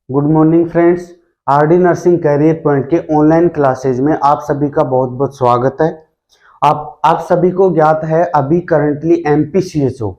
Good morning friends. RD nursing career point के online classes में आप सभी का बहुत बहुत स्वागत है। आप सभी को ज्ञात है अभी करंटली एमपीसीएचओ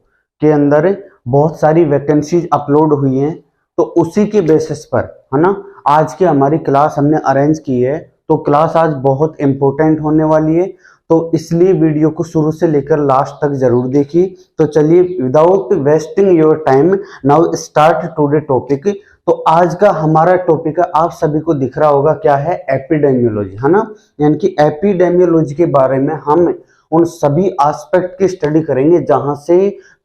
के अंदर बहुत सारी वैकेंसीज अपलोड हुई हैं, तो उसी के बेसिस पर है ना आज की हमारी क्लास हमने अरेंज की है। तो क्लास आज बहुत इंपॉर्टेंट होने वाली है, तो इसलिए वीडियो को शुरू से लेकर लास्ट तक जरूर देखिए। तो चलिए without wasting your time now start today topic. तो आज का हमारा टॉपिक है, आप सभी को दिख रहा होगा क्या है, एपिडेमियोलॉजी, है ना। यानी कि एपिडेमियोलॉजी के बारे में हम उन सभी एस्पेक्ट की स्टडी करेंगे जहां से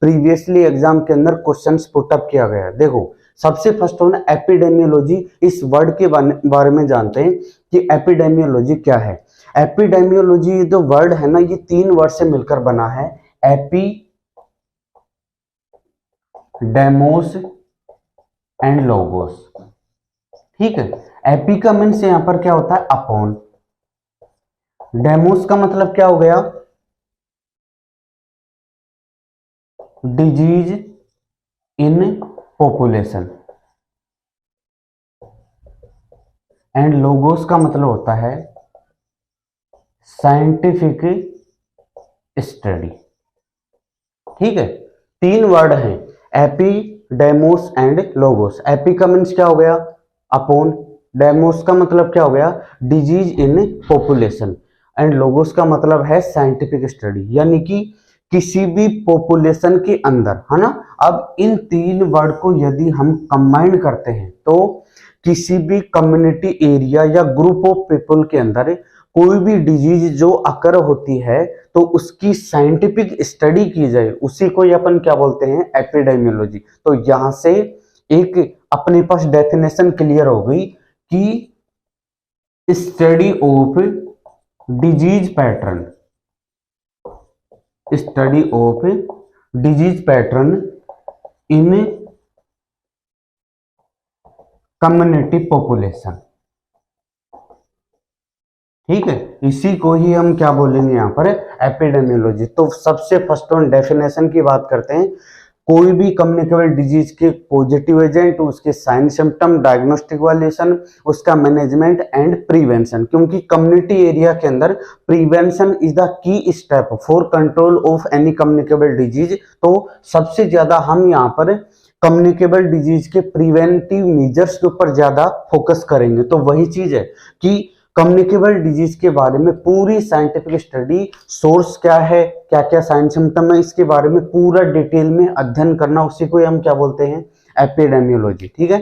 प्रीवियसली एग्जाम के अंदर क्वेश्चंस पुट अप किया गया है। देखो सबसे फर्स्ट होना एपिडेमियोलॉजी, इस वर्ड के बारे में जानते हैं कि एपिडेमियोलॉजी क्या है। एपिडेमियोलॉजी जो वर्ड है ना, ये 3 वर्ड से मिलकर बना है, एपी, डेमोस एंड लोगोस। ठीक है, एपी का मीन्स यहां पर क्या होता है, अपॉन। डेमोस का मतलब क्या हो गया, disease in population. And logos का मतलब होता है साइंटिफिक स्टडी। ठीक है, 3 वर्ड हैं, AP, demos and logos. AP का मीन्स क्या हो गया, अपॉन। डेमोस का मतलब क्या हो गया, disease in population. And logos का मतलब है साइंटिफिक स्टडी, यानी कि किसी भी पॉपुलेशन के अंदर, है ना। अब इन 3 वर्ड को यदि हम कंबाइन करते हैं तो किसी भी कम्युनिटी एरिया या ग्रुप ऑफ पीपल के अंदर कोई भी डिजीज जो अकर होती है तो उसकी साइंटिफिक स्टडी की जाए, उसी को अपन क्या बोलते हैं, एपिडेमियोलॉजी। तो यहां से एक अपने पास डेफिनेशन क्लियर हो गई कि study of disease pattern, study of disease pattern in community population. ठीक है, इसी को ही हम क्या बोलेंगे यहाँ पर, एपिडेमियोलॉजी। तो सबसे फर्स्ट ऑन डेफिनेशन की बात करते हैं। कोई भी कम्युनिकेबल डिजीज के पॉजिटिव एजेंट, उसके साइन सिम्टम, डायग्नोस्टिक वैल्यूएशन, उसका मैनेजमेंट एंड प्रिवेंशन। क्योंकि कम्युनिटी एरिया के अंदर prevention is the key step for control of any communicable disease. तो सबसे ज्यादा हम यहाँ पर कम्युनिकेबल डिजीज के प्रिवेंटिव मेजर्स के ऊपर ज्यादा फोकस करेंगे। तो वही चीज है कि कम्युनिकेबल डिजीज के बारे में पूरी साइंटिफिक स्टडी, सोर्स क्या है, क्या क्या साइन सिम्टम है, इसके बारे में पूरा डिटेल में अध्ययन करना, उसी को हम क्या बोलते हैं, एपिडेमियोलॉजी। ठीक है,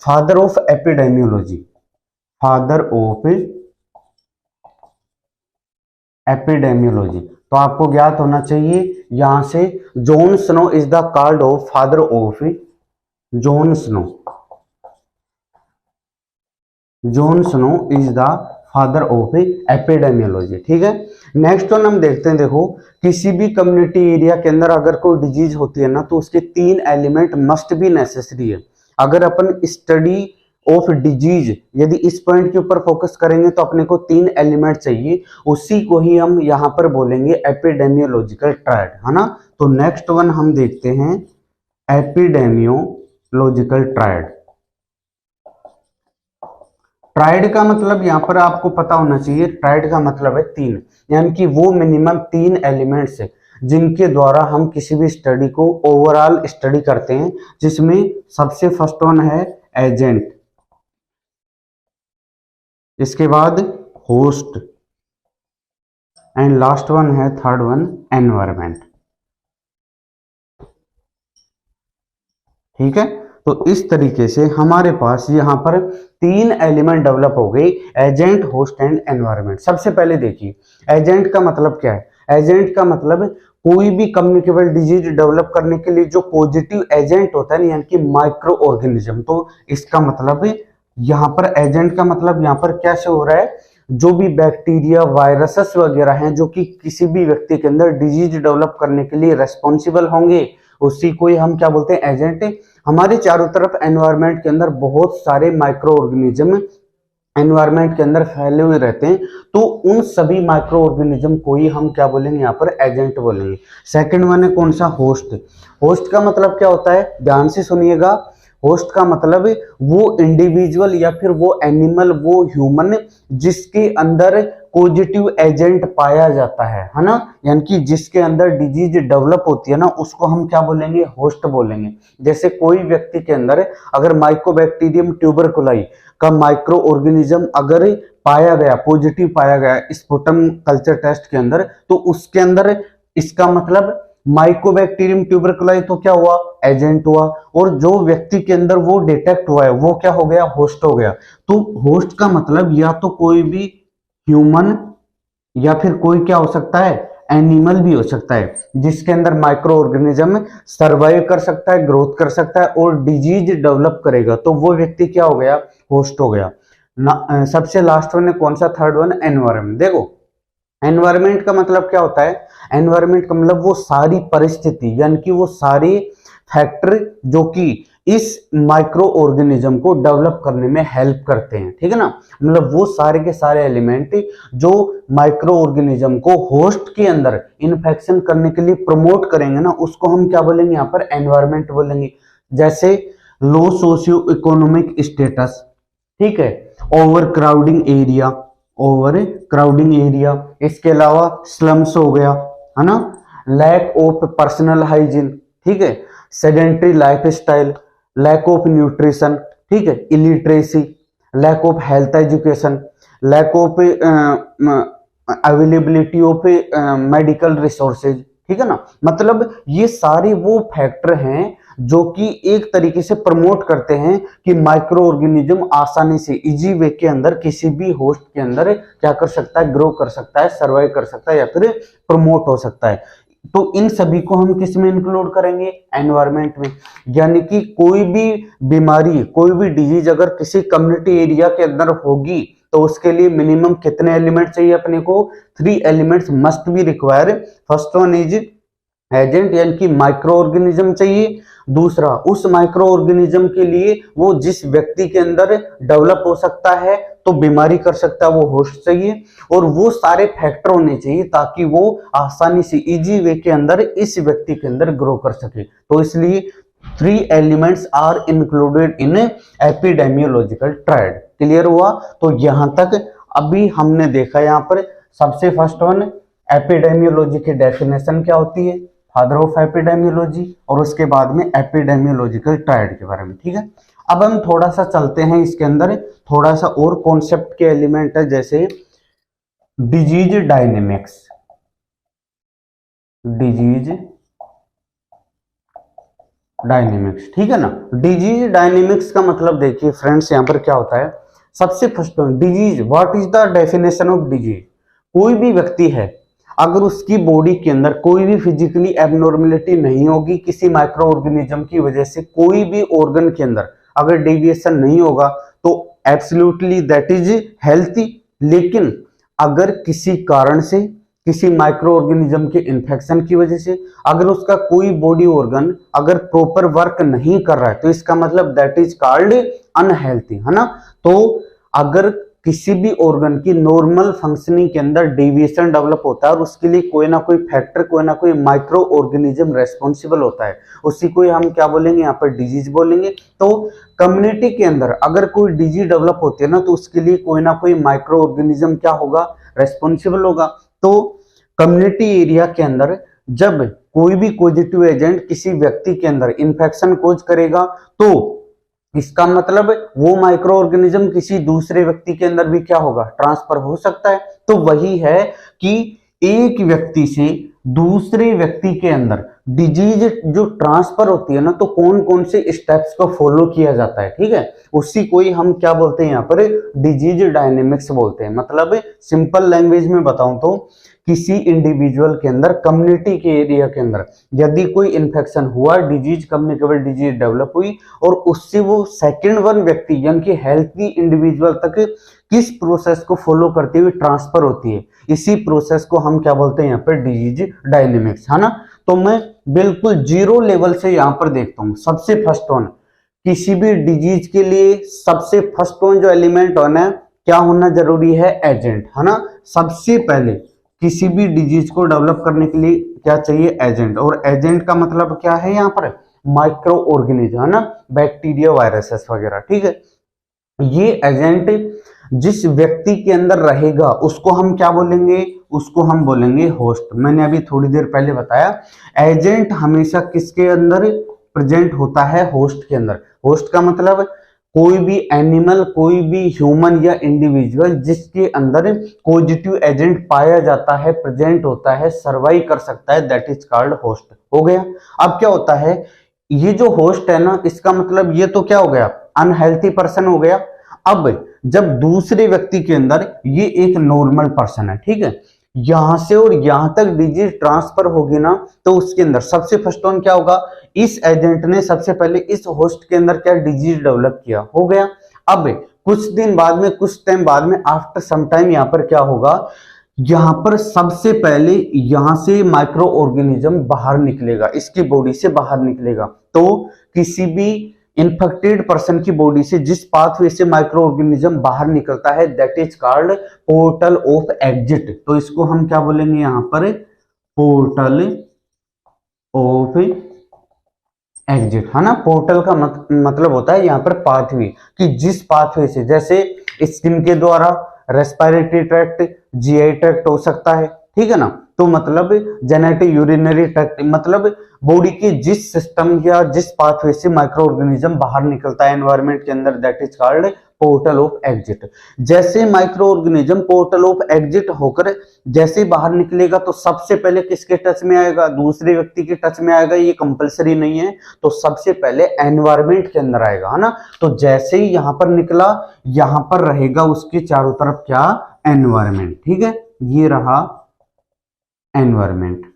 father of epidemiology, father of epidemiology. तो आपको ज्ञात होना चाहिए यहां से, Jon Snow is the called off father of, Jon Snow, Jon Snow is the father of epidemiology. ठीक है, नेक्स्ट वन हम देखते हैं। देखो किसी भी कम्युनिटी एरिया के अंदर अगर कोई डिजीज होती है ना, तो उसके 3 एलिमेंट मस्ट बी नेसेसरी है। अगर अपन स्टडी ऑफ डिजीज यदि इस पॉइंट के ऊपर फोकस करेंगे तो अपने को 3 एलिमेंट चाहिए, उसी को ही हम यहां पर बोलेंगे एपिडेमियोलॉजिकल ट्रायड, है ना। तो नेक्स्ट वन हम देखते हैं, एपिडेमियोलॉजिकल ट्रायड। ट्रायड का मतलब यहां पर आपको पता होना चाहिए, ट्रायड का मतलब है 3, यानी कि वो मिनिमम 3 एलिमेंट्स है जिनके द्वारा हम किसी भी स्टडी को ओवरऑल स्टडी करते हैं, जिसमें सबसे फर्स्ट वन है एजेंट, इसके बाद होस्ट एंड लास्ट वन है थर्ड वन एनवायरमेंट। ठीक है, तो इस तरीके से हमारे पास यहां पर 3 एलिमेंट डेवलप हो गए, एजेंट, होस्ट एंड एनवायरमेंट। सबसे पहले देखिए एजेंट का मतलब क्या है। एजेंट का मतलब कोई भी कम्युनिकेबल डिजीज डेवलप करने के लिए जो पॉजिटिव एजेंट होता है, यानी कि माइक्रो ऑर्गेनिज्म। तो इसका मतलब यहाँ पर एजेंट का मतलब यहाँ पर कैसे हो रहा है, जो भी बैक्टीरिया, वायरसेस वगैरह हैं जो कि किसी भी व्यक्ति के अंदर डिजीज डेवलप करने के लिए रेस्पॉन्सिबल होंगे, उसी को ही हम क्या बोलते हैं, एजेंट। हमारे चारों तरफ एनवायरनमेंट के अंदर बहुत सारे माइक्रो ऑर्गेनिज्म एनवायरनमेंट के अंदर फैले हुए रहते हैं, तो उन सभी माइक्रो ऑर्गेनिज्म को ही हम क्या बोलेंगे, यहाँ पर एजेंट बोलेंगे। सेकंड वन है कौन सा, होस्ट। होस्ट का मतलब क्या होता है, ध्यान से सुनिएगा। होस्ट का मतलब वो इंडिविजुअल या फिर वो एनिमल, वो ह्यूमन जिसके अंदर पॉजिटिव एजेंट पाया जाता है ना, यानी कि जिसके अंदर डिजीज डेवलप होती है ना, उसको हम क्या बोलेंगे, होस्ट बोलेंगे। जैसे कोई व्यक्ति के अंदर अगर माइकोबैक्टीरियम ट्यूबरकुलाई का माइक्रो ऑर्गेनिज्म अगर पाया गया, पॉजिटिव पाया गया स्पुटम कल्चर टेस्ट के अंदर, तो उसके अंदर इसका मतलब माइकोबैक्टीरियम ट्यूबरकुलाई तो क्या हुआ, एजेंट हुआ, और जो व्यक्ति के अंदर वो डिटेक्ट हुआ है वो क्या हो गया, होस्ट हो गया। तो होस्ट का मतलब या तो कोई भी ह्यूमन या फिर कोई क्या हो सकता है, एनिमल भी हो सकता है, जिसके अंदर माइक्रो ऑर्गेनिज्म सर्वाइव कर सकता है, ग्रोथ कर सकता है और डिजीज डेवलप करेगा, तो वो व्यक्ति क्या हो गया, होस्ट हो गया। सबसे लास्ट वन है कौन सा, थर्ड वन, एनवायरमेंट। देखो एनवायरमेंट का मतलब क्या होता है, एनवायरमेंट का मतलब वो सारी परिस्थिति यानी कि वो सारे फैक्टर जो कि इस माइक्रो ऑर्गेनिज्म को डेवलप करने में हेल्प करते हैं, ठीक है ना, मतलब वो सारे के सारे एलिमेंट जो माइक्रो ऑर्गेनिज्म को होस्ट के अंदर इन्फेक्शन करने के लिए प्रमोट करेंगे ना, उसको हम क्या बोलेंगे, यहाँ पर एनवायरमेंट बोलेंगे। जैसे लो सोशियो इकोनॉमिक स्टेटस, ठीक है, over crowding area, over crowding area, इसके अलावा स्लम्स हो गया, है ना, लैक ऑफ पर्सनल हाइजीन, ठीक है, sedentary life style, lack of nutrition, ठीक है, illiteracy, lack of health education, lack of availability of medical resources, ठीक है ना, मतलब ये सारे वो फैक्टर हैं जो कि एक तरीके से प्रमोट करते हैं कि माइक्रो ऑर्गेनिज्म आसानी से इजी वे के अंदर किसी भी होस्ट के अंदर क्या कर सकता है, ग्रो कर सकता है, सर्वाइव कर सकता है या फिर प्रमोट हो सकता है। तो इन सभी को हम किस में इंक्लूड करेंगे, एनवायरमेंट में। यानी कि कोई भी बीमारी, कोई भी डिजीज अगर किसी कम्युनिटी एरिया के अंदर होगी तो उसके लिए मिनिमम कितने एलिमेंट चाहिए अपने को, 3 elements must be require. First one is agent यानी कि माइक्रो ऑर्गेनिज्म चाहिए, दूसरा उस माइक्रो ऑर्गेनिज्म के लिए वो जिस व्यक्ति के अंदर डेवलप हो सकता है तो बीमारी कर सकता है वो होस्ट चाहिए, और वो सारे फैक्टर होने चाहिए ताकि वो आसानी से इजी वे के अंदर इस व्यक्ति के अंदर ग्रो कर सके। तो इसलिए 3 elements are included in epidemiological triad. Clear हुआ? तो यहां तक अभी हमने देखा, यहाँ पर सबसे फर्स्ट वन एपिडेमियोलॉजी की डेफिनेशन क्या होती है, फादर ऑफ एपिडेमियोलॉजी, और उसके बाद में एपिडेमियोलॉजिकल ट्रायड के बारे में, ठीक है। अब हम थोड़ा सा चलते हैं इसके अंदर, थोड़ा सा और कॉन्सेप्ट के एलिमेंट है, जैसे डिजीज डायनेमिक्स। डिजीज डायनेमिक्स, ठीक है ना। डिजीज डायनेमिक्स का मतलब देखिए फ्रेंड्स, यहां पर क्या होता है, सबसे first disease, what is the definition of disease. कोई भी व्यक्ति है अगर उसकी बॉडी के अंदर कोई भी फिजिकली एबनॉर्मेलिटी नहीं होगी किसी माइक्रो ऑर्गेनिज्म की वजह से, कोई भी ऑर्गन के अंदर अगर डेविएशन नहीं होगा तो एब्सोल्युटली दैट इज हेल्थी। लेकिन अगर किसी कारण से, किसी माइक्रो ऑर्गेनिज्म के इन्फेक्शन की वजह से अगर उसका कोई बॉडी ऑर्गन अगर प्रॉपर वर्क नहीं कर रहा है तो इसका मतलब दैट इज कॉल्ड अनहेल्थी, है ना। तो अगर किसी भी ऑर्गन की नॉर्मल फंक्शनिंग के अंदर डेविएशन डेवलप होता है और उसके लिए कोई ना कोई फैक्टर, कोई ना कोई माइक्रो ऑर्गेनिज्म रेस्पॉन्सिबल होता है, उसी को हम क्या बोलेंगे, यहाँ पर डिजीज बोलेंगे। तो कम्युनिटी के अंदर अगर कोई डिजीज डेवलप होती है ना तो उसके लिए कोई ना कोई माइक्रो ऑर्गेनिज्म क्या होगा, रेस्पॉन्सिबल होगा। तो कम्युनिटी एरिया के अंदर जब कोई भी पॉजिटिव एजेंट किसी व्यक्ति के अंदर इंफेक्शन कोज करेगा तो इसका मतलब वो माइक्रो ऑर्गेनिज्म किसी दूसरे व्यक्ति के अंदर भी क्या होगा, ट्रांसफर हो सकता है। तो वही है कि एक व्यक्ति से दूसरे व्यक्ति के अंदर डिजीज जो ट्रांसफर होती है ना, तो कौन कौन से स्टेप्स को फॉलो किया जाता है, ठीक है, उसी को ही हम क्या बोलते हैं यहाँ पर, डिजीज डायनेमिक्स बोलते हैं। मतलब सिंपल लैंग्वेज में बताऊं तो किसी इंडिविजुअल के अंदर, कम्युनिटी के एरिया के अंदर यदि कोई इन्फेक्शन हुआ, डिजीज कम्युनिकेबल डिजीज डेवलप हुई और उससे वो सेकंड वन व्यक्ति यानी कि हेल्थी इंडिविजुअल तक किस प्रोसेस को फॉलो करते हुए ट्रांसफर होती है, इसी प्रोसेस को हम क्या बोलते हैं यहाँ पर, डिजीज डायनेमिक्स, है ना। तो मैं बिल्कुल जीरो लेवल से यहाँ पर देखता हूँ। सबसे फर्स्ट वन, किसी भी डिजीज के लिए सबसे फर्स्ट वन जो एलिमेंट होना है, क्या होना जरूरी है, एजेंट, है ना। सबसे पहले किसी भी डिजीज को डेवलप करने के लिए क्या चाहिए, एजेंट। और एजेंट का मतलब क्या है यहाँ पर, माइक्रो ऑर्गेनिज्म, है ना, बैक्टीरिया, वायरसेस वगैरह, ठीक है। ये एजेंट जिस व्यक्ति के अंदर रहेगा उसको हम क्या बोलेंगे, उसको हम बोलेंगे होस्ट। मैंने अभी थोड़ी देर पहले बताया एजेंट हमेशा किसके अंदर प्रेजेंट होता है, होस्ट के अंदर। होस्ट का मतलब कोई भी एनिमल, कोई भी ह्यूमन या इंडिविजुअल जिसके अंदर पॉजिटिव एजेंट पाया जाता है, प्रेजेंट होता है, सर्वाइव कर सकता है, दैट इज कॉल्ड होस्ट। हो गया। अब क्या होता है, ये जो होस्ट है ना, इसका मतलब ये तो क्या हो गया, अनहेल्थी पर्सन हो गया। अब जब दूसरे व्यक्ति के अंदर ये एक नॉर्मल पर्सन है, ठीक है, यहां से और यहां तक डिजीज ट्रांसफर होगी ना, तो उसके अंदर सबसे फर्स्ट ऑन क्या होगा, इस एजेंट ने सबसे पहले इस होस्ट के अंदर क्या डिजीज डेवलप किया, हो गया। अब कुछ दिन बाद में, कुछ टाइम बाद में, आफ्टर सम टाइम, यहां पर क्या होगा, यहां पर सबसे पहले यहां से माइक्रो ऑर्गेनिज्म बाहर निकलेगा, इसकी बॉडी से बाहर निकलेगा। तो किसी भी इन्फेक्टेड पर्सन की बॉडी से जिस पाथवे से माइक्रो ऑर्गेनिज्म बाहर निकलता है, that is called portal of exit. तो इसको हम क्या बोलेंगे यहां पर, पोर्टल ऑफ एग्जिट, है ना। पोर्टल का मतलब होता है यहाँ पर पाथवे, कि जिस पाथवे से, जैसे स्किन के द्वारा रेस्पिरेटरी ट्रैक्ट, जीआई ट्रैक्ट हो सकता है, ठीक है ना। तो मतलब जेनेटिक यूरिनरी ट्रैक्ट, मतलब बॉडी के जिस सिस्टम या जिस पाथवे से माइक्रो ऑर्गेनिज्म बाहर निकलता है एनवायरनमेंट के अंदर, that is called portal of exit. जैसे microorganism portal of exit होकर जैसे बाहर निकलेगा तो सबसे पहले किसके टच में आएगा, दूसरे व्यक्ति के टच में आएगा, ये कंपलसरी नहीं है। तो सबसे पहले एनवायरनमेंट के अंदर आएगा, है ना। तो जैसे ही यहां पर निकला, यहां पर रहेगा उसके चारों तरफ क्या, एनवायरनमेंट, ठीक है। ये रहा एनवायरनमेंट,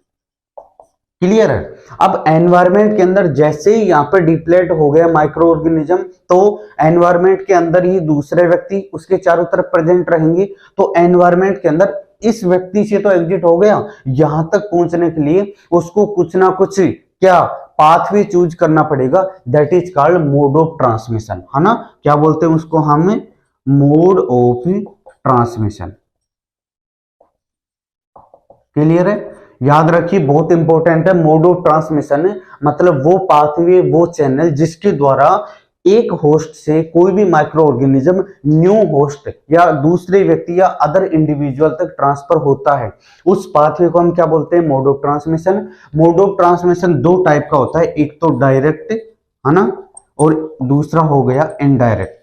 क्लियर है। अब एनवायरनमेंट के अंदर जैसे ही यहाँ पर डिप्लेट हो गया माइक्रो ऑर्गेनिज्म, तो एनवायरनमेंट के अंदर ही दूसरे व्यक्ति उसके चारों तरफ प्रेजेंट रहेंगे। तो एनवायरनमेंट के अंदर इस व्यक्ति से तो एग्जिट हो गया, यहां तक पहुंचने के लिए उसको कुछ ना कुछ क्या पाथवे चूज करना पड़ेगा, that is called mode of transmission, है ना। क्या बोलते हैं उसको हम, मोड ऑफ ट्रांसमिशन, क्लियर है। याद रखिए, बहुत इंपॉर्टेंट है। मोड ऑफ ट्रांसमिशन मतलब वो पाथवे, वो चैनल जिसके द्वारा एक होस्ट से कोई भी माइक्रो ऑर्गेनिज्म न्यू होस्ट या दूसरे व्यक्ति या अदर इंडिविजुअल तक ट्रांसफर होता है, उस पाथवे को हम क्या बोलते हैं, mode of transmission. Mode of transmission दो टाइप का होता है, एक तो डायरेक्ट, है ना, और दूसरा हो गया indirect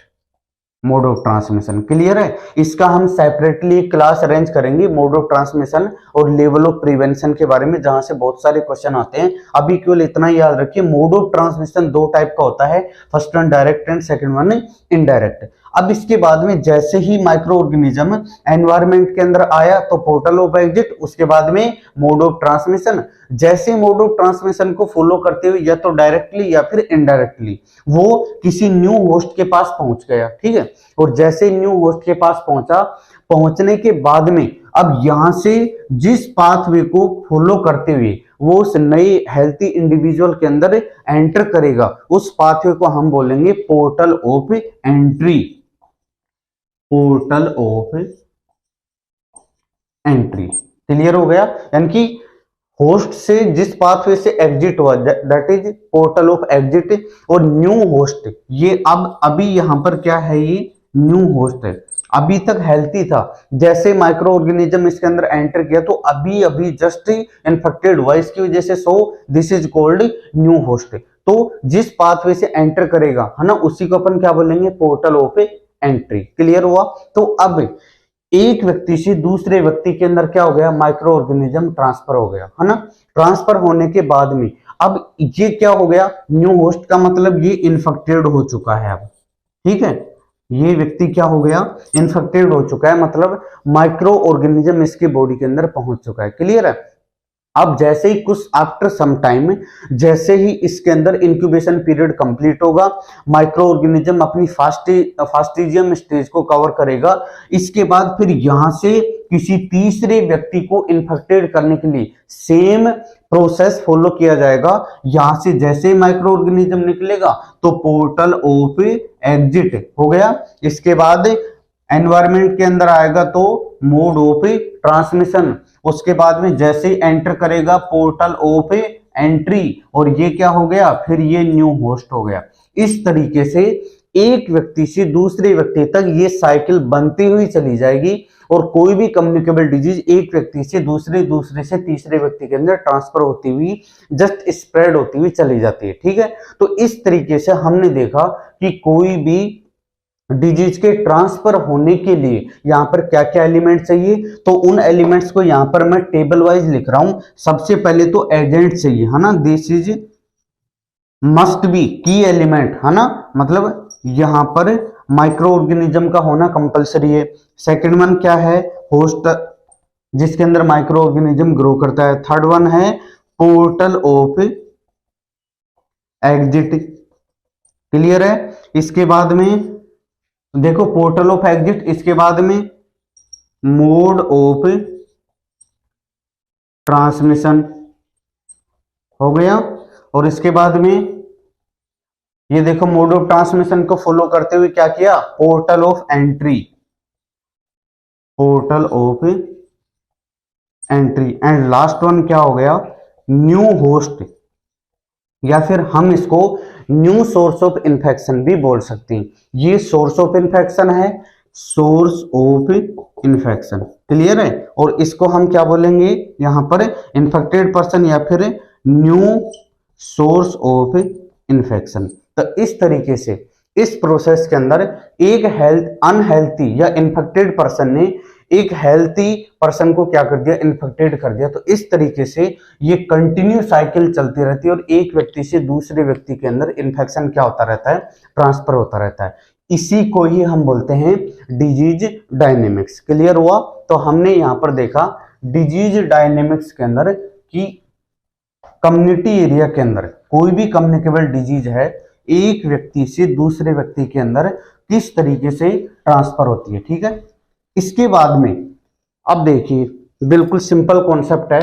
mode of transmission, clear है। इसका हम सेपरेटली क्लास अरेंज करेंगे, मोड ऑफ ट्रांसमिशन और लेवल ऑफ प्रिवेंशन के बारे में, जहां से बहुत सारे क्वेश्चन आते हैं। अभी केवल इतना याद रखिए, मोड ऑफ ट्रांसमिशन दो टाइप का होता है, first one direct and second one indirect. अब इसके बाद में जैसे ही माइक्रो ऑर्गेनिज्म एनवायरनमेंट के अंदर आया तो पोर्टल ऑफ एग्जिट, उसके बाद में मोड ऑफ ट्रांसमिशन। जैसे मोड ऑफ ट्रांसमिशन को फॉलो करते हुए या तो डायरेक्टली या फिर इनडायरेक्टली वो किसी न्यू होस्ट के पास पहुंच गया, ठीक है। और जैसे न्यू होस्ट के पास पहुंचा, पहुंचने के बाद में अब यहां से जिस पाथवे को फॉलो करते हुए वो उस नए हेल्थी इंडिविजुअल के अंदर एंटर करेगा, उस पाथवे को हम बोलेंगे portal of entry, portal of entry, clear हो गया। यानी कि होस्ट से जिस पाथवे से एग्जिट हुआ, that is portal of exit. और न्यू होस्ट, ये अब अभी यहां पर क्या है, ये न्यू होस्ट है, अभी तक हेल्थी था, जैसे माइक्रो ऑर्गेनिज्म इसके अंदर एंटर किया तो अभी अभी जस्ट इन्फेक्टेड हुआ, इसकी वजह से so this is called new host. तो जिस पाथवे से एंटर करेगा, है ना, उसी को अपन क्या बोलेंगे, पोर्टल ऑफ एंट्री, क्लियर हुआ। तो अब एक व्यक्ति से दूसरे व्यक्ति के अंदर क्या हो गया, माइक्रो ऑर्गेनिज्म ट्रांसफर हो गया, है ना। ट्रांसफर होने के बाद में अब ये क्या हो गया, न्यू होस्ट का मतलब ये इन्फेक्टेड हो चुका है अब, ठीक है। ये व्यक्ति क्या हो गया, इन्फेक्टेड हो चुका है, मतलब माइक्रो ऑर्गेनिज्म इसकी बॉडी के अंदर पहुंच चुका है, क्लियर है। अब जैसे ही कुछ आफ्टर सम टाइम, जैसे ही इसके अंदर इंक्यूबेशन पीरियड कंप्लीट होगा, माइक्रो ऑर्गेनिज्म अपनी फास्टिजियम स्टेज को कवर करेगा। इसके बाद फिर यहां से किसी तीसरे व्यक्ति को इन्फेक्टेड करने के लिए सेम प्रोसेस फॉलो किया जाएगा। यहां से जैसे माइक्रो ऑर्गेनिज्म निकलेगा तो पोर्टल ऑफ एग्जिट हो गया। इसके बाद एनवायरनमेंट के अंदर आएगा तो मोड ऑफ ट्रांसमिशन, उसके बाद में जैसे ही एंटर करेगा पोर्टल ऑफ एंट्री, और ये क्या हो गया, फिर ये न्यू होस्ट हो गया। इस तरीके से एक व्यक्ति से दूसरे व्यक्ति तक ये साइकिल बनती हुई चली जाएगी, और कोई भी कम्युनिकेबल डिजीज एक व्यक्ति से दूसरे से तीसरे व्यक्ति के अंदर ट्रांसफर होती हुई, जस्ट स्प्रेड होती हुई चली जाती है। ठीक है, तो इस तरीके से हमने देखा कि कोई भी डिजीज के ट्रांसफर होने के लिए यहां पर क्या क्या एलिमेंट चाहिए, तो उन एलिमेंट्स को यहां पर मैं टेबल वाइज लिख रहा हूं। सबसे पहले तो एजेंट चाहिए, है ना, दिस इज मस्ट बी की एलिमेंट, है ना, मतलब यहां पर माइक्रो ऑर्गेनिज्म का होना कंपलसरी है। सेकंड वन क्या है, होस्ट, जिसके अंदर माइक्रो ऑर्गेनिज्म ग्रो करता है। थर्ड वन है पोर्टल ऑफ एग्जिट, क्लियर है। इसके बाद में देखो पोर्टल ऑफ एग्जिट, इसके बाद में मोड ऑफ ट्रांसमिशन हो गया, और इसके बाद में ये देखो मोड ऑफ ट्रांसमिशन को फॉलो करते हुए क्या किया, portal of entry, portal of entry, and last one क्या हो गया, न्यू होस्ट, या फिर हम इसको न्यू सोर्स ऑफ इन्फेक्शन भी बोल सकते हैं। ये सोर्स ऑफ इन्फेक्शन है, सोर्स ऑफ इन्फेक्शन, क्लियर है। और इसको हम क्या बोलेंगे यहां पर, इन्फेक्टेड पर्सन या फिर न्यू सोर्स ऑफ इन्फेक्शन। तो इस तरीके से इस प्रोसेस के अंदर एक अनहेल्थी या इन्फेक्टेड पर्सन ने एक हेल्थी पर्सन को क्या कर दिया, इन्फेक्टेड कर दिया। तो इस तरीके से ये कंटिन्यू साइकिल चलती रहती है, और एक व्यक्ति से दूसरे व्यक्ति के अंदर इन्फेक्शन क्या होता रहता है, ट्रांसफर होता रहता है। इसी को ही हम बोलते हैं डिजीज डायनेमिक्स। क्लियर हुआ। तो हमने यहां पर देखा डिजीज डायनेमिक्स के अंदर कि कम्युनिटी एरिया के अंदर कोई भी कम्युनिकेबल डिजीज है एक व्यक्ति से दूसरे व्यक्ति के अंदर किस तरीके से ट्रांसफर होती है। ठीक है, इसके बाद में अब देखिए बिल्कुल सिंपल कॉन्सेप्ट है,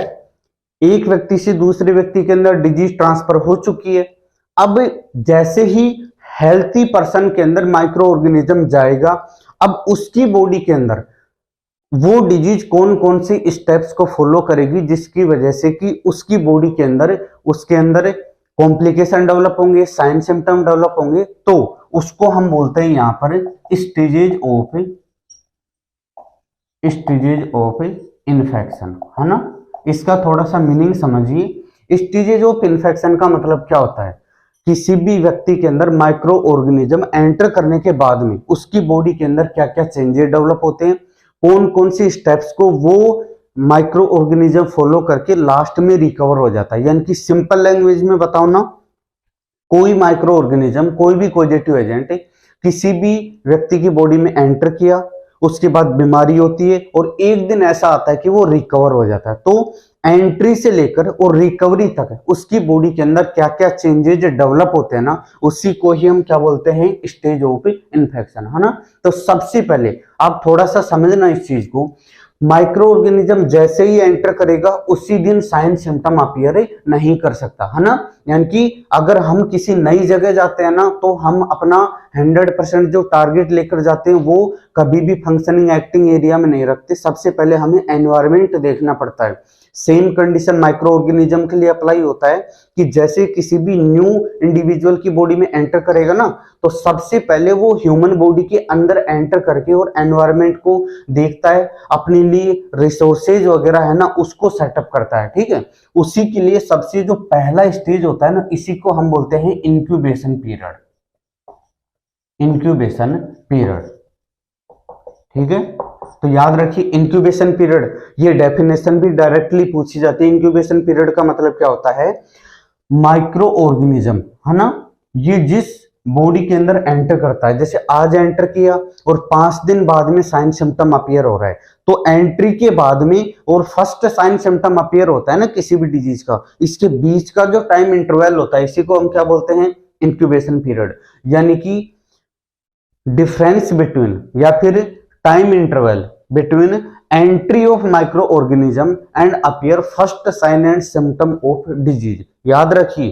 एक व्यक्ति से दूसरे व्यक्ति के अंदर डिजीज ट्रांसफर हो चुकी है। अब जैसे ही हेल्थी पर्सन के अंदर माइक्रो ऑर्गेनिज्म जाएगा, अब उसकी बॉडी के अंदर वो डिजीज कौन कौन सी स्टेप्स को फॉलो करेगी जिसकी वजह से कि उसकी बॉडी के अंदर उसके अंदर कॉम्प्लिकेशन डेवलप होंगे, साइन सिम्टम डेवलप होंगे, तो उसको हम बोलते हैं यहां पर स्टेजेज ऑफ इन्फेक्शन, है ना। इसका थोड़ा सा मीनिंग समझिए। स्टेजेज ऑफ इन्फेक्शन का मतलब क्या होता है, किसी भी व्यक्ति के अंदर माइक्रो ऑर्गेनिज्म एंटर करने के बाद में उसकी बॉडी के अंदर क्या क्या चेंजेस डेवलप होते हैं, कौन कौन सी स्टेप्स को वो माइक्रो ऑर्गेनिज्म फॉलो करके लास्ट में रिकवर हो जाता है। यानी कि सिंपल लैंग्वेज में बताओ ना, कोई माइक्रो ऑर्गेनिज्म, कोई भी पॉजिटिव एजेंट किसी भी व्यक्ति की बॉडी में एंटर किया, उसके बाद बीमारी होती है और एक दिन ऐसा आता है कि वो रिकवर हो जाता है। तो एंट्री से लेकर और रिकवरी तक उसकी बॉडी के अंदर क्या क्या चेंजेज डेवलप होते हैं ना, उसी को ही हम क्या बोलते हैं, स्टेज ऑफ इन्फेक्शन, है ना। तो सबसे पहले आप थोड़ा सा समझना इस चीज को, माइक्रो ऑर्गेनिज्म जैसे ही एंटर करेगा उसी दिन साइन सिम्टम अपीयर नहीं कर सकता, है ना। यानी कि अगर हम किसी नई जगह जाते हैं ना, तो हम अपना 100% जो टारगेट लेकर जाते हैं वो कभी भी फंक्शनिंग एक्टिंग एरिया में नहीं रखते। सबसे पहले हमें एनवायरनमेंट देखना पड़ता है। सेम कंडीशन माइक्रो ऑर्गेनिज्म के लिए अप्लाई होता है कि जैसे किसी भी न्यू इंडिविजुअल की बॉडी में एंटर करेगा ना, तो सबसे पहले वो ह्यूमन बॉडी के अंदर एंटर करके और एनवायरनमेंट को देखता है, अपने लिए रिसोर्सेज वगैरह है ना उसको सेटअप करता है। ठीक है, उसी के लिए सबसे जो पहला स्टेज होता है ना, इसी को हम बोलते हैं इंक्यूबेशन पीरियड। इंक्यूबेशन पीरियड, ठीक है। तो याद रखिए इंक्यूबेशन पीरियड, ये डेफिनेशन भी डायरेक्टली पूछी जाती है। इंक्यूबेशन पीरियड का मतलब क्या होता है, माइक्रो ऑर्गेनिज्म, है ना, ये जिस बॉडी के अंदर एंटर करता है, जैसे आज एंटर किया और 5 दिन बाद में साइन सिम्टम अपीयर हो रहा है, तो एंट्री के बाद में और फर्स्ट साइन सिम्टम अपीयर होता है ना किसी भी डिजीज का, इसके बीच का जो टाइम इंटरवल होता है, इसी को हम क्या बोलते हैं, इंक्यूबेशन पीरियड। यानी कि डिफरेंस बिटवीन या फिर time interval between entry of microorganism and appear first sign and symptom of disease. याद रखिए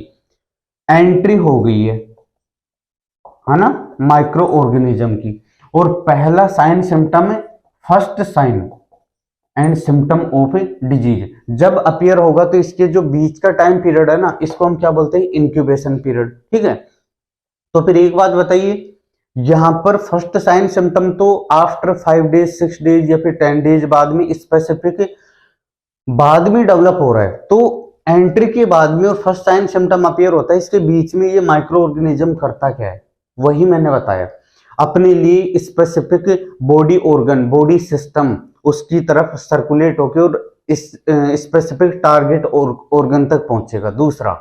एंट्री हो गई है ना माइक्रो ऑर्गेनिज्म की, और पहला साइन सिम्टम है first sign and symptom of disease जब अपीयर होगा तो इसके जो बीच का टाइम पीरियड है ना, इसको हम क्या बोलते हैं, इंक्यूबेशन पीरियड। ठीक है, तो फिर एक बात बताइए, यहां पर फर्स्ट साइन सिम्टम तो आफ्टर 5 डेज 6 डेज या फिर 10 डेज बाद में स्पेसिफिक बाद में डेवलप हो रहा है, तो एंट्री के बाद में और फर्स्ट साइन सिम्टम अपीयर होता है, इसके बीच में ये माइक्रो ऑर्गेनिज्म करता क्या है, वही मैंने बताया, अपने लिए specific body organ body system उसकी तरफ सर्कुलेट होकर और इस स्पेसिफिक टारगेट ऑर्गन तक पहुंचेगा। दूसरा,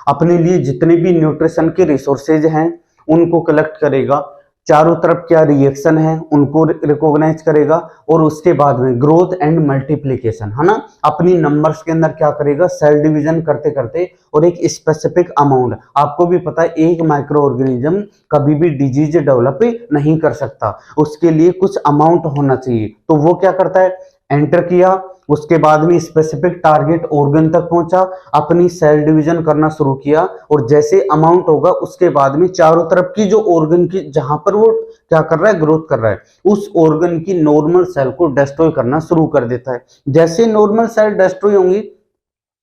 अपने लिए जितने भी न्यूट्रिशन के रिसोर्सेज हैं उनको कलेक्ट करेगा, चारों तरफ क्या रिएक्शन है उनको रिकॉग्नाइज करेगा, और उसके बाद में ग्रोथ एंड मल्टीप्लिकेशन, है ना, अपनी नंबर्स के अंदर क्या करेगा, सेल डिवीजन करते करते, और एक स्पेसिफिक अमाउंट, आपको भी पता है एक माइक्रो ऑर्गेनिज्म कभी भी डिजीज डेवलप नहीं कर सकता, उसके लिए कुछ अमाउंट होना चाहिए, तो वो क्या करता है, एंटर किया, उसके बाद में स्पेसिफिक टारगेट ऑर्गन तक पहुंचा, अपनी सेल डिवीजन करना शुरू किया, और जैसे अमाउंट होगा उसके बाद में चारों तरफ की जो ऑर्गन की जहां पर वो क्या कर रहा है, ग्रोथ कर रहा है, उस ऑर्गन की नॉर्मल सेल को डिस्ट्रॉय करना शुरू कर देता है। जैसे नॉर्मल सेल डिस्ट्रॉय होंगी,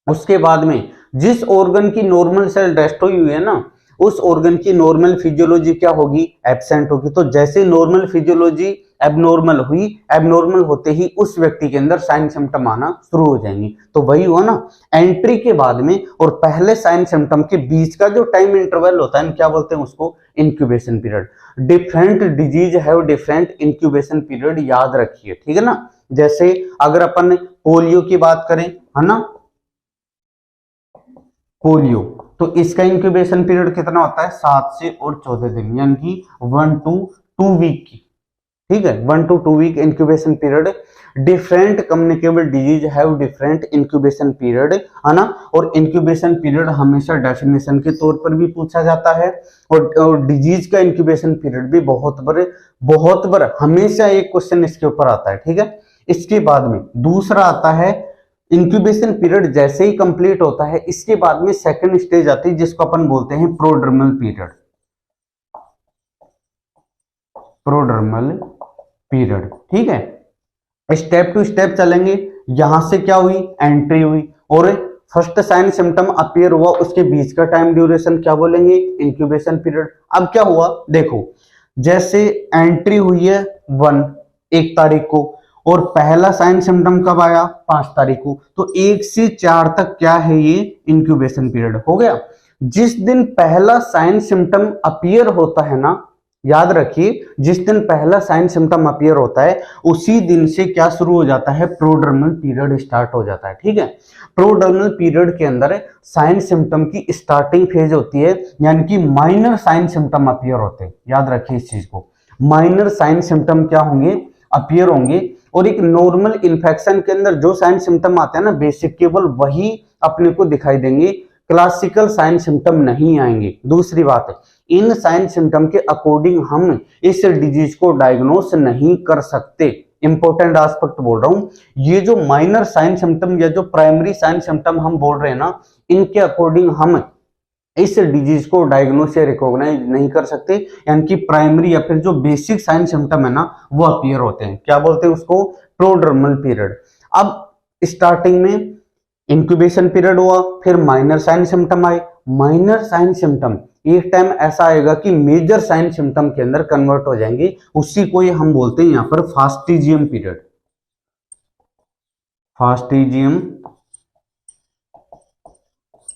उसके बाद में जिस ऑर्गन की नॉर्मल सेल डिस्ट्रॉय हुई है ना, उस ऑर्गन की नॉर्मल फिजियोलॉजी क्या होगी, एब्सेंट होगी। तो जैसे नॉर्मल फिजियोलॉजी एबनॉर्मल हुई, एबनॉर्मल होते ही उस व्यक्ति के अंदर साइन सिम्टम आना शुरू हो जाएंगे। तो वही हुआ ना, एंट्री के बाद में और पहले साइन सिम्टम के बीच का जो टाइम इंटरवल होता है, क्या बोलते हैं उसको, incubation period. Different disease have different incubation period, याद रखिए, ठीक है ना। जैसे अगर अपन पोलियो की बात करें, है ना, पोलियो, तो इसका इंक्यूबेशन पीरियड कितना होता है, 7 से और 14 दिन, यानी कि 1 to 2 वीक की, ठीक है, 1 to 2 week incubation period. Different communicable disease have different incubation period, है ना। और इंक्यूबेशन पीरियड हमेशा डेफिनेशन के तौर पर भी पूछा जाता है, और डिजीज का इंक्यूबेशन पीरियड भी बहुत बार हमेशा एक क्वेश्चन इसके ऊपर आता है, ठीक है। इसके बाद में दूसरा आता है इंक्यूबेशन पीरियड, जैसे ही कंप्लीट होता है इसके बाद में सेकंड स्टेज आती है जिसको अपन बोलते हैं प्रोडर्मल पीरियड। प्रोडर्मल पीरियड, ठीक है। स्टेप टू स्टेप चलेंगे, यहां से क्या हुई, एंट्री हुई, और फर्स्ट साइन सिम्टम अपीयर हुआ, उसके बीच का टाइम ड्यूरेशन क्या बोलेंगे, इंक्यूबेशन पीरियड। अब क्या हुआ, देखो, जैसे एंट्री हुई है 1 तारीख को, और पहला साइन सिम्टम कब आया, 5 तारीख को, तो 1 से 4 तक क्या है, ये इंक्यूबेशन पीरियड हो गया। जिस दिन पहला साइन सिम्टम अपीयर होता है ना, याद रखिए, जिस दिन पहला साइन सिम्टम अपीयर होता है उसी दिन से क्या शुरू हो जाता है, प्रोडर्मल पीरियड स्टार्ट हो जाता है, ठीक है। प्रोडर्मल पीरियड के अंदर साइन सिम्टम की स्टार्टिंग फेज होती है, यानी कि माइनर साइन सिम्टम अपीयर होते हैं, याद रखिए इस चीज को, माइनर साइन सिम्टम क्या होंगे, अपीयर होंगे। और एक नॉर्मल इन्फेक्शन के अंदर जो साइन सिम्टम आते हैं ना, बेसिक केवल वही अपने को दिखाई देंगे, क्लासिकल साइन सिम्टम नहीं आएंगे। दूसरी बात है, इन साइन सिम्टम के अकॉर्डिंग हम इस डिजीज को डायग्नोस नहीं कर सकते। इंपॉर्टेंट एस्पेक्ट बोल रहा हूं, ये जो माइनर साइन सिम्टम या जो प्राइमरी साइन सिम्टम हम बोल रहे हैं ना, इनके अकॉर्डिंग हम इस डिजीज को डायग्नोस या रिकॉग्नाइज नहीं कर सकते, यानी कि प्राइमरी या फिर जो बेसिक साइन सिम्टम है ना, वो अपीयर होते हैं, क्या बोलते हैं उसको, प्रोडर्मल पीरियड। अब स्टार्टिंग में इंक्यूबेशन पीरियड हुआ, फिर माइनर साइन सिम्टम आए, माइनर साइन सिम्टम एक टाइम ऐसा आएगा कि मेजर साइन सिम्टम के अंदर कन्वर्ट हो जाएंगे, उसी को हम बोलते हैं यहां पर फास्टिजियम पीरियड। फास्टिजियम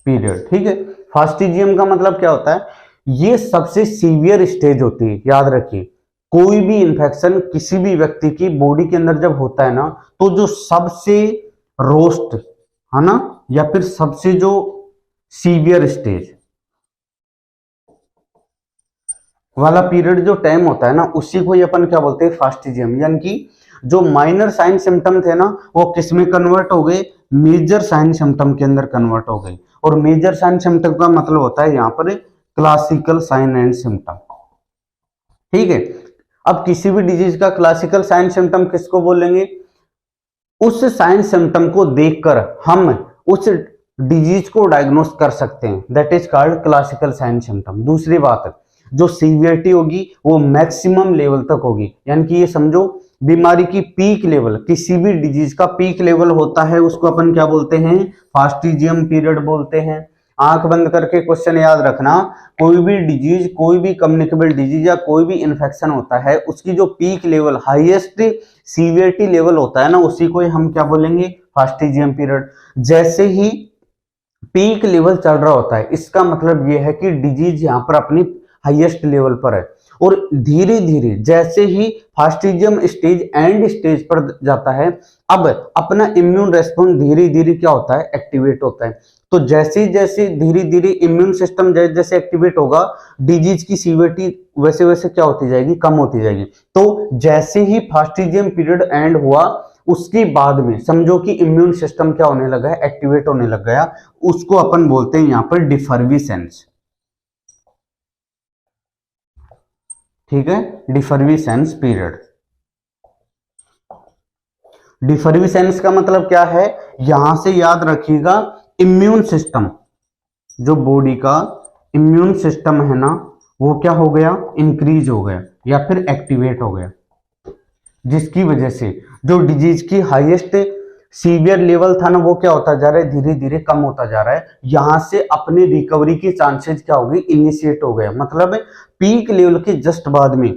पीरियड, ठीक है। फास्टिजियम का मतलब क्या होता है, ये सबसे सीवियर स्टेज होती है, याद रखिए। कोई भी इंफेक्शन किसी भी व्यक्ति की बॉडी के अंदर जब होता है ना, तो जो सबसे रोस्ट, है ना, या फिर सबसे जो सीवियर स्टेज वाला पीरियड जो टाइम होता है ना, उसी को अपन क्या बोलते हैं, फास्टिजियम। यानी कि जो माइनर साइन सिम्टम थे ना, वो किस में कन्वर्ट हो गए, मेजर साइन सिम्टम के अंदर कन्वर्ट हो गए। और मेजर साइन सिम्टम का मतलब होता है यहाँ पर क्लासिकल साइन एंड सिम्टम, ठीक है। अब किसी भी डिजीज का क्लासिकल साइन सिम्टम किसको बोलेंगे, उस साइन सिम्टम को देखकर हम उस डिजीज को डायग्नोस कर सकते हैं, that is called classical sign symptom. दूसरी बात है, जो सीवियरिटी होगी वो मैक्सिमम लेवल तक होगी। यानी कि ये समझो बीमारी की पीक लेवल, किसी भी डिजीज का पीक लेवल होता है उसको अपन क्या बोलते हैं, फास्टिजियम पीरियड बोलते हैं। आंख बंद करके क्वेश्चन याद रखना, कोई भी डिजीज, कोई भी कम्युनिकेबल डिजीज या कोई भी इन्फेक्शन होता है उसकी जो peak level, highest severity level होता है ना, उसी को हम क्या बोलेंगे, फास्टिजियम पीरियड। जैसे ही पीक लेवल चल रहा होता है इसका मतलब यह है कि डिजीज यहां पर अपनी हाईएस्ट लेवल पर है, और धीरे धीरे जैसे ही फास्टिजियम स्टेज एंड स्टेज पर जाता है, अब अपना इम्यून रेस्पॉन्स धीरे धीरे क्या होता है, एक्टिवेट होता है। तो जैसे जैसे धीरे धीरे इम्यून सिस्टम जैसे जैसे एक्टिवेट होगा, डिजीज की सीवियरिटी वैसे वैसे क्या होती जाएगी, कम होती जाएगी। तो जैसे ही फास्टिजियम पीरियड एंड हुआ उसके बाद में समझो कि इम्यून सिस्टम क्या होने लगा है, एक्टिवेट होने लग गया, उसको अपन बोलते हैं यहां पर डिफर्विसेंस। ठीक है, डिफर्विसेंस पीरियड। डिफर्विसेंस का मतलब क्या है, यहां से याद रखिएगा, इम्यून सिस्टम, जो बॉडी का इम्यून सिस्टम है ना, वो क्या हो गया, इंक्रीज हो गया या फिर एक्टिवेट हो गया, जिसकी वजह से जो डिजीज की हाईएस्ट सीवियर लेवल था ना, वो क्या होता जा रहा है, धीरे धीरे कम होता जा रहा है। यहां से अपने रिकवरी की चांसेस क्या होगी, इनिशिएट हो गया। मतलब पीक लेवल के जस्ट बाद में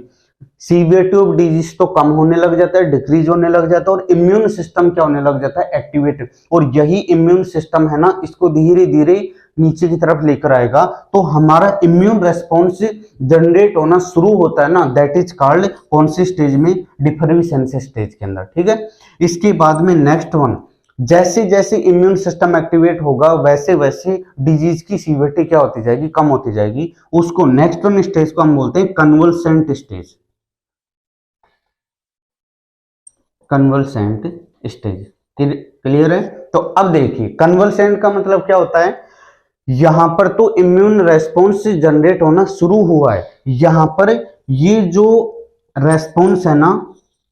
सीवियरिटी ऑफ डिजीज तो कम होने लग जाता है, डिक्रीज होने लग जाता है, और इम्यून सिस्टम क्या होने लग जाता है, एक्टिवेट। और यही इम्यून सिस्टम है ना, इसको धीरे धीरे नीचे की तरफ लेकर आएगा, तो हमारा इम्यून रेस्पॉन्स जनरेट होना शुरू होता है ना, दैट इज कॉल्ड कौन सी स्टेज में, डिफर्विसेंस स्टेज के अंदर। ठीक है, इसके बाद में नेक्स्ट वन, जैसे जैसे इम्यून सिस्टम एक्टिवेट होगा वैसे वैसे डिजीज की सीवियरिटी क्या होती जाएगी, कम होती जाएगी। उसको नेक्स्ट वन स्टेज को हम बोलते हैं convulsant stage. Convulsant stage clear है। तो अब देखिए कन्वल्सेंट का मतलब क्या होता है, यहां पर तो इम्यून रेस्पॉन्स जनरेट होना शुरू हुआ है, यहां पर ये जो रेस्पॉन्स है ना,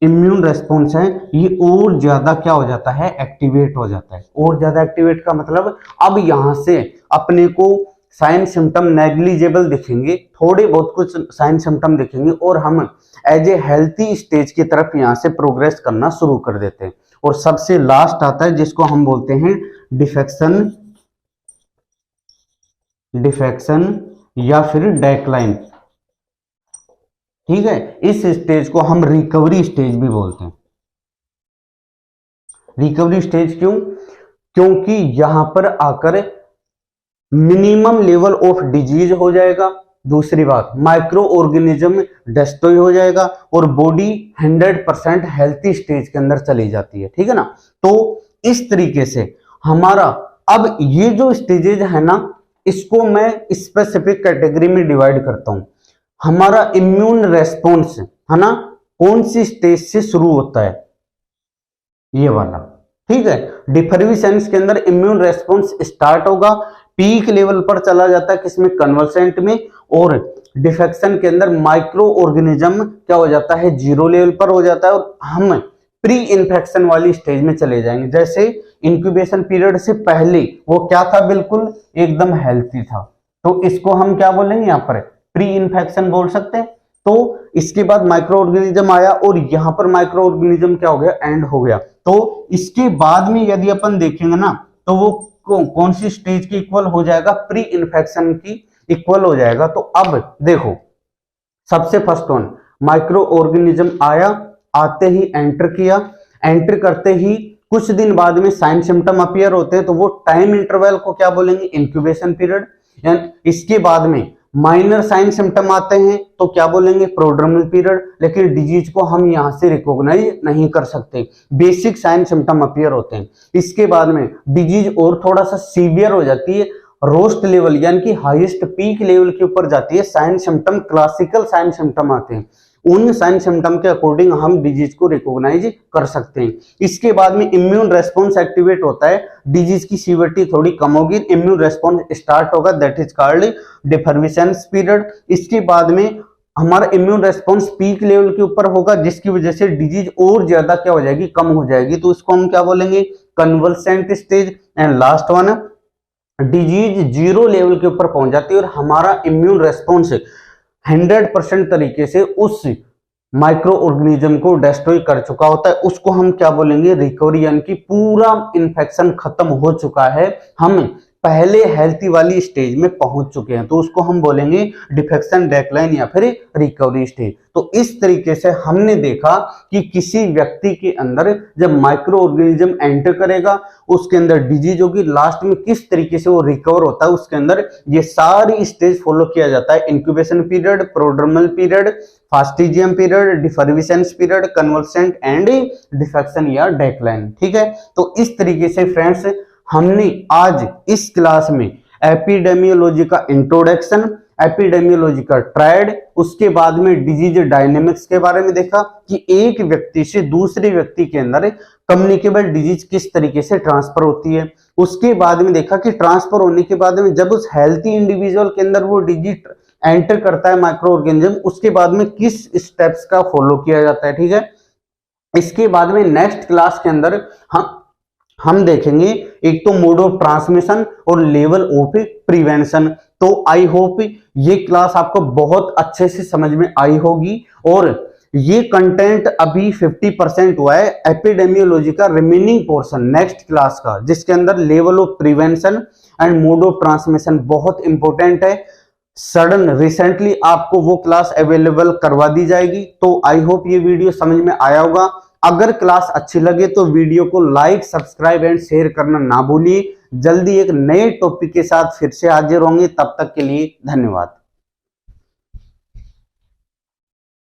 इम्यून रेस्पॉन्स है, ये और ज्यादा क्या हो जाता है, एक्टिवेट हो जाता है। और ज्यादा एक्टिवेट का मतलब अब यहां से अपने को साइन सिम्टम नेग्लिजेबल दिखेंगे, थोड़े बहुत कुछ साइन सिम्टम दिखेंगे, और हम एज ए हेल्थी स्टेज की तरफ यहां से प्रोग्रेस करना शुरू कर देते हैं। और सबसे लास्ट आता है जिसको हम बोलते हैं डिफेक्शन, डिफेक्शन या फिर डेक्लाइन। ठीक है, इस स्टेज को हम रिकवरी स्टेज भी बोलते हैं। रिकवरी स्टेज क्यों, क्योंकि यहां पर आकर मिनिमम लेवल ऑफ डिजीज हो जाएगा, दूसरी बात माइक्रो ऑर्गेनिज्म डिस्ट्रॉय हो जाएगा, और बॉडी 100% हेल्थी स्टेज के अंदर चली जाती है। ठीक है ना, तो इस तरीके से हमारा अब ये जो स्टेजेज है ना, इसको मैं स्पेसिफिक कैटेगरी में डिवाइड करता हूं। हमारा इम्यून रेस्पॉन्स है ना, कौन सी स्टेज से शुरू होता है, ये वाला। ठीक है, डिफर्विसेंस के अंदर इम्यून रेस्पॉन्स स्टार्ट होगा, पीक लेवल पर चला जाता है किसमें, कन्वल्सेंट में, और डिफेक्शन के अंदर माइक्रो ऑर्गेनिज्म क्या हो जाता है, जीरो लेवल पर हो जाता है, और हम प्री इन्फेक्शन वाली स्टेज में चले जाएंगे। जैसे इंक्यूबेशन पीरियड से पहले वो क्या था, बिल्कुल एकदम हेल्थी था, तो इसको हम क्या बोलेंगे, यहाँ पर प्री इन्फेक्शन बोल सकते हैं। तो इसके बाद माइक्रो ऑर्गेनिज्म आया, और यहां पर माइक्रो ऑर्गेनिज्म क्या हो गया, एंड हो गया। तो इसके बाद में यदि अपन देखेंगे ना, तो वो कौन सी स्टेज की इक्वल हो जाएगा, प्री इन्फेक्शन की इक्वल हो जाएगा। तो अब देखो, सबसे फर्स्ट वन माइक्रो ऑर्गेनिज्म आया, आते ही एंटर किया, एंटर करते ही कुछ दिन बाद में साइन सिम्टम अपीयर होते हैं, तो वो टाइम इंटरवल को क्या बोलेंगे, इंक्यूबेशन पीरियड। इसके बाद में माइनर साइन सिम्टम आते हैं तो क्या बोलेंगे, प्रोड्रमल पीरियड। लेकिन डिजीज को हम यहां से रिकॉग्नाइज नहीं कर सकते, बेसिक साइन सिम्टम अपीयर होते हैं। इसके बाद में डिजीज और थोड़ा सा सीवियर हो जाती है, रोस्ट लेवल यानी कि हाईएस्ट पीक लेवल के ऊपर जाती है, sign symptom classical sign symptom आते हैं। उन साइन सिम्टम के अकॉर्डिंग हम डिजीज को रिकॉग्नाइज कर सकते हैं। इसके बाद में इम्यून रेस्पॉन्स एक्टिवेट होता है, डिजीज की सीवियरिटी थोड़ी कम होगी, इम्यून रेस्पॉन्स स्टार्ट होगा, दैट इज कॉल्ड डिफर्विसेंस पीरियड। इसके बाद में हमारा इम्यून रेस्पॉन्स पीक लेवल के ऊपर होगा, जिसकी वजह से डिजीज और ज्यादा क्या हो जाएगी, कम हो जाएगी, तो इसको हम क्या बोलेंगे, convulsant stage. And last one, disease zero level के ऊपर पहुंच जाती है और हमारा इम्यून रेस्पॉन्स 100% तरीके से उस माइक्रो ऑर्गेनिज्म को डिस्ट्रॉय कर चुका होता है, उसको हम क्या बोलेंगे, रिकवरी, यानी कि पूरा इन्फेक्शन खत्म हो चुका है, हम पहले हेल्थी वाली स्टेज में पहुंच चुके हैं, तो उसको हम बोलेंगे डिफेक्शन, डेक्लाइन या फिर रिकवरी स्टेज। तो इस तरीके से हमने देखा कि किसी व्यक्ति के अंदर जब माइक्रो ऑर्गेनिज्म एंटर करेगा, उसके अंदर डिजीज होगी, लास्ट में किस तरीके से वो रिकवर होता है, उसके अंदर ये सारी स्टेज फॉलो किया जाता है। Incubation period, prodromal period, fastigium period, defervescence period, convalescent and defection या डेक्लाइन। ठीक है, तो इस तरीके से फ्रेंड्स हमने आज इस क्लास में एपिडेमियोलॉजी का इंट्रोडक्शन, एपिडेमियोलॉजी का ट्रायड, उसके बाद में डिजीज डायनेमिक्स के बारे में देखा कि एक व्यक्ति से दूसरे व्यक्ति के अंदर कम्युनिकेबल डिजीज किस तरीके से ट्रांसफर होती है। उसके बाद में देखा कि ट्रांसफर होने के बाद में जब उस हेल्थी इंडिविजुअल के अंदर वो डिजीज एंटर करता है माइक्रो ऑर्गेनिज्म, उसके बाद में किस स्टेप्स का फॉलो किया जाता है। ठीक है, इसके बाद में नेक्स्ट क्लास के अंदर हम देखेंगे एक तो मोड ऑफ ट्रांसमिशन और लेवल ऑफ प्रिवेंशन। तो आई होप ये क्लास आपको बहुत अच्छे से समझ में आई होगी, और ये कंटेंट अभी 50% हुआ है। एपिडेमियोलॉजी का रिमेनिंग पोर्शन नेक्स्ट क्लास का, जिसके अंदर level of prevention and mode of transmission बहुत इंपॉर्टेंट है, सडन रिसेंटली आपको वो क्लास अवेलेबल करवा दी जाएगी। तो आई होप ये वीडियो समझ में आया होगा। अगर क्लास अच्छी लगे तो वीडियो को लाइक, सब्सक्राइब एंड शेयर करना ना भूलिए। जल्दी एक नए टॉपिक के साथ फिर से हाजिर होंगे, तब तक के लिए धन्यवाद।